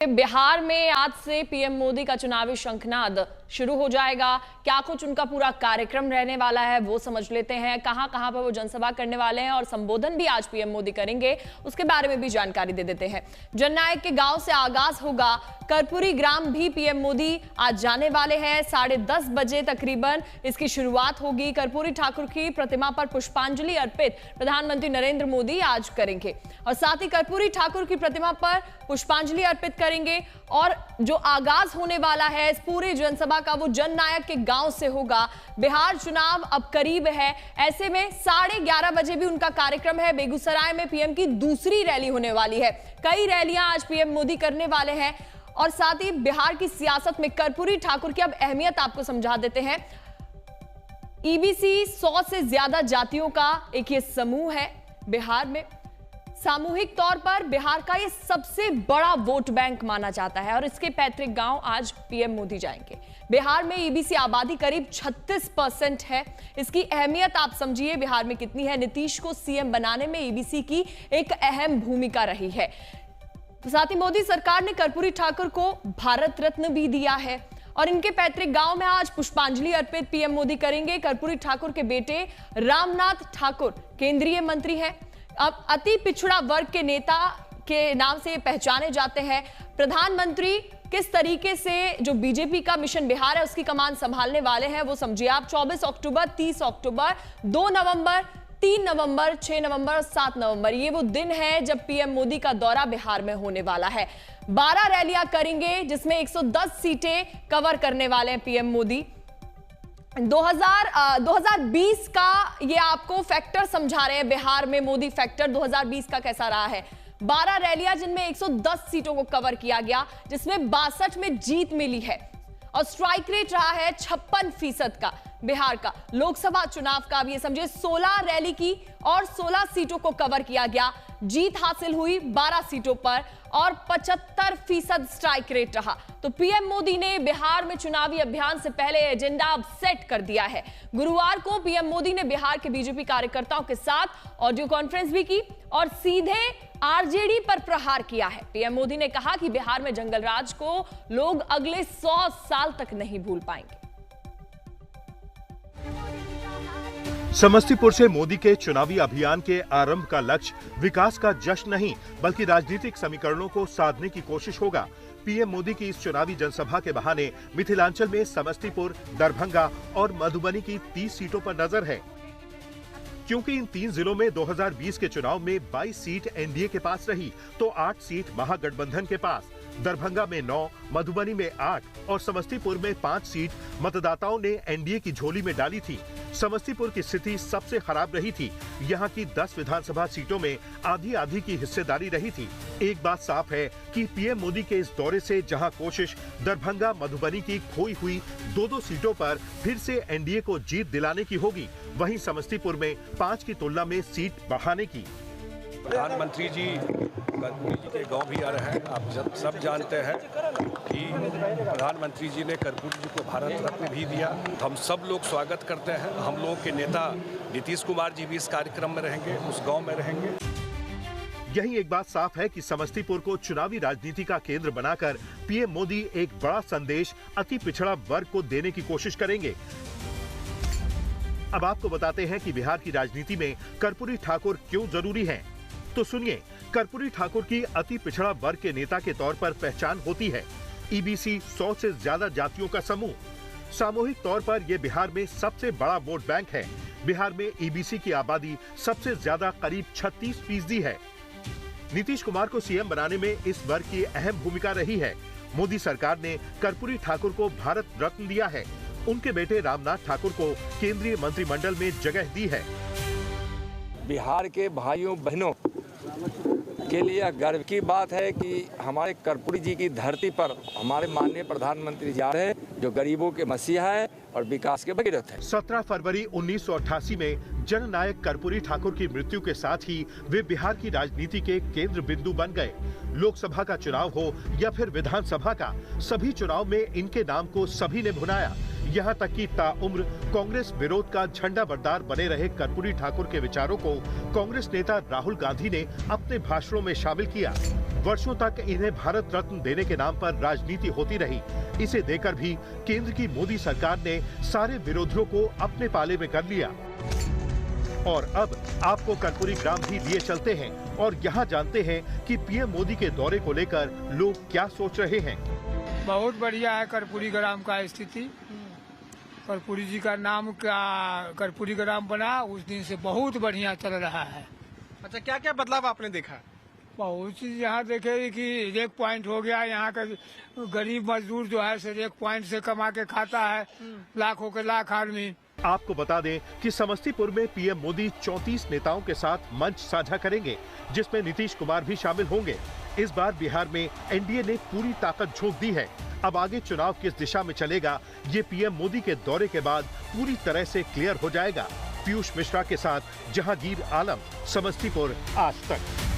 बिहार में आज से पीएम मोदी का चुनावी शंखनाद शुरू हो जाएगा। क्या कुछ उनका पूरा कार्यक्रम रहने वाला है वो समझ लेते हैं। कहां कहां पर वो जनसभा करने वाले हैं और संबोधन भी आज पीएम मोदी करेंगे, उसके बारे में भी जानकारी दे देते हैं। जननायक के गांव से आगाज होगा। कर्पूरी ग्राम भी पीएम मोदी आज जाने वाले हैं। 10:30 बजे तकरीबन इसकी शुरुआत होगी। कर्पूरी ठाकुर की प्रतिमा पर पुष्पांजलि अर्पित प्रधानमंत्री नरेंद्र मोदी आज करेंगे और साथ ही कर्पूरी ठाकुर की प्रतिमा पर पुष्पांजलि अर्पित करेंगे। और जो आगाज होने वाला है इस पूरी जनसभा का वो जननायक के गांव से होगा। बिहार चुनाव अब करीब है, ऐसे में 11:30 बजे भी उनका कार्यक्रम है। बेगूसराय में पीएम की दूसरी रैली होने वाली है। कई रैलियां आज पीएम मोदी करने वाले हैं और साथ ही बिहार की सियासत में कर्पूरी ठाकुर की अब अहमियत आपको समझा देते हैं। ईबीसी 100 से ज्यादा जातियों का एक ये समूह है। बिहार में सामूहिक तौर पर बिहार का ये सबसे बड़ा वोट बैंक माना जाता है और इसके पैतृक गांव आज पीएम मोदी जाएंगे। बिहार में ईबीसी आबादी करीब 36% है। इसकी अहमियत आप समझिए बिहार में कितनी है। नीतीश को सीएम बनाने में ईबीसी की एक अहम भूमिका रही है। तो साथ ही मोदी सरकार ने कर्पूरी ठाकुर को भारत रत्न भी दिया है और इनके पैतृक गांव में आज पुष्पांजलि अर्पित पीएम मोदी करेंगे। कर्पूरी ठाकुर के बेटे रामनाथ ठाकुर केंद्रीय मंत्री हैं। अब अति पिछड़ा वर्ग के नेता के नाम से पहचाने जाते हैं। प्रधानमंत्री किस तरीके से जो बीजेपी का मिशन बिहार है उसकी कमान संभालने वाले हैं वो समझिए आप। 24 अक्टूबर, 30 अक्टूबर, 2 नवंबर, 3 नवंबर, 6 नवंबर और 7 नवंबर ये वो दिन है जब पीएम मोदी का दौरा बिहार में होने वाला है। 12 रैलियां करेंगे जिसमें 110 सीटें कवर करने वाले हैं पीएम मोदी। 2020 का ये आपको फैक्टर समझा रहे हैं। बिहार में मोदी फैक्टर 2020 का कैसा रहा है। 12 रैलियां जिनमें 110 सीटों को कवर किया गया, जिसमें 62 में जीत मिली है और स्ट्राइक रेट रहा है 56% का। बिहार का लोकसभा चुनाव का भी ये समझिए 16 रैली की और 16 सीटों को कवर किया गया। जीत हासिल हुई 12 सीटों पर और 75% स्ट्राइक रेट रहा। तो पीएम मोदी ने बिहार में चुनावी अभियान से पहले एजेंडा अब सेट कर दिया है। गुरुवार को पीएम मोदी ने बिहार के बीजेपी कार्यकर्ताओं के साथ ऑडियो कॉन्फ्रेंस भी की और सीधे आरजेडी पर प्रहार किया है। पीएम मोदी ने कहा कि बिहार में जंगल राज को लोग अगले 100 साल तक नहीं भूल पाएंगे। समस्तीपुर से मोदी के चुनावी अभियान के आरंभ का लक्ष्य विकास का जश्न नहीं बल्कि राजनीतिक समीकरणों को साधने की कोशिश होगा। पीएम मोदी की इस चुनावी जनसभा के बहाने मिथिलांचल में समस्तीपुर, दरभंगा और मधुबनी की 30 सीटों पर नजर है, क्योंकि इन 3 जिलों में 2020 के चुनाव में 22 सीट एनडीए के पास रही तो 8 सीट महागठबंधन के पास। दरभंगा में 9, मधुबनी में 8 और समस्तीपुर में 5 सीट मतदाताओं ने एनडीए की झोली में डाली थी। समस्तीपुर की स्थिति सबसे खराब रही थी। यहाँ की 10 विधानसभा सीटों में आधी आधी की हिस्सेदारी रही थी। एक बात साफ है कि पीएम मोदी के इस दौरे से जहाँ कोशिश दरभंगा, मधुबनी की खोई हुई 2-2 सीटों पर फिर से एनडीए को जीत दिलाने की होगी, वहीं समस्तीपुर में 5 की तुलना में सीट बढ़ाने की। प्रधानमंत्री जी कर्पूरी जी के गांव भी आ रहे हैं। आप सब जानते हैं कि प्रधानमंत्री जी ने कर्पूरी जी को भारत रत्न भी दिया। तो हम सब लोग स्वागत करते हैं। हम लोगों के नेता नीतीश कुमार जी भी इस कार्यक्रम में रहेंगे, उस गांव में रहेंगे। यही एक बात साफ है कि समस्तीपुर को चुनावी राजनीति का केंद्र बनाकर पीएम मोदी एक बड़ा संदेश अति पिछड़ा वर्ग को देने की कोशिश करेंगे। अब आपको बताते हैं कि बिहार की राजनीति में कर्पूरी ठाकुर क्यों जरूरी हैं। तो सुनिए, कर्पूरी ठाकुर की अति पिछड़ा वर्ग के नेता के तौर पर पहचान होती है। ईबीसी 100 से ज्यादा जातियों का समूह। सामूहिक तौर पर यह बिहार में सबसे बड़ा वोट बैंक है। बिहार में ईबीसी की आबादी सबसे ज्यादा करीब 36% है। नीतीश कुमार को सीएम बनाने में इस वर्ग की अहम भूमिका रही है। मोदी सरकार ने कर्पूरी ठाकुर को भारत रत्न दिया है। उनके बेटे रामनाथ ठाकुर को केंद्रीय मंत्रिमंडल में जगह दी है। बिहार के भाइयों बहनों के लिए गर्व की बात है कि हमारे कर्पूरी जी की धरती पर हमारे माननीय प्रधानमंत्री जा रहे हैं, जो गरीबों के मसीहा है और विकास के भगीरथ है। 17 फरवरी 1988 में जननायक कर्पूरी ठाकुर की मृत्यु के साथ ही वे बिहार की राजनीति के केंद्र बिंदु बन गए। लोकसभा का चुनाव हो या फिर विधानसभा का, सभी चुनाव में इनके नाम को सभी ने भुनाया। यहाँ तक कि ताउम्र कांग्रेस विरोध का झंडा बरदार बने रहे कर्पूरी ठाकुर के विचारों को कांग्रेस नेता राहुल गांधी ने अपने भाषणों में शामिल किया। वर्षों तक इन्हें भारत रत्न देने के नाम पर राजनीति होती रही। इसे देकर भी केंद्र की मोदी सरकार ने सारे विरोधियों को अपने पाले में कर लिया। और अब आपको कर्पूरी ग्राम भी लिए चलते हैं और यहाँ जानते हैं कि पीएम मोदी के दौरे को लेकर लोग क्या सोच रहे हैं। बहुत बढ़िया है कर्पूरी ग्राम का स्थिति। कर्पूरी जी का नाम का कर्पूरी ग्राम बना उस दिन से बहुत बढ़िया चल रहा है। अच्छा, क्या क्या बदलाव आपने देखा? बहुत चीज यहाँ देखे कि रेक पॉइंट हो गया। यहाँ का गरीब मजदूर जो है से रेक पॉइंट से कमा के खाता है, लाखों के लाख आदमी। आपको बता दें कि समस्तीपुर में पीएम मोदी 34 नेताओं के साथ मंच साझा करेंगे, जिसमें नीतीश कुमार भी शामिल होंगे। इस बार बिहार में एनडीए ने पूरी ताकत झोंक दी है। अब आगे चुनाव किस दिशा में चलेगा, ये पीएम मोदी के दौरे के बाद पूरी तरह से क्लियर हो जाएगा। पीयूष मिश्रा के साथ जहांगीर आलम, समस्तीपुर, आज तक।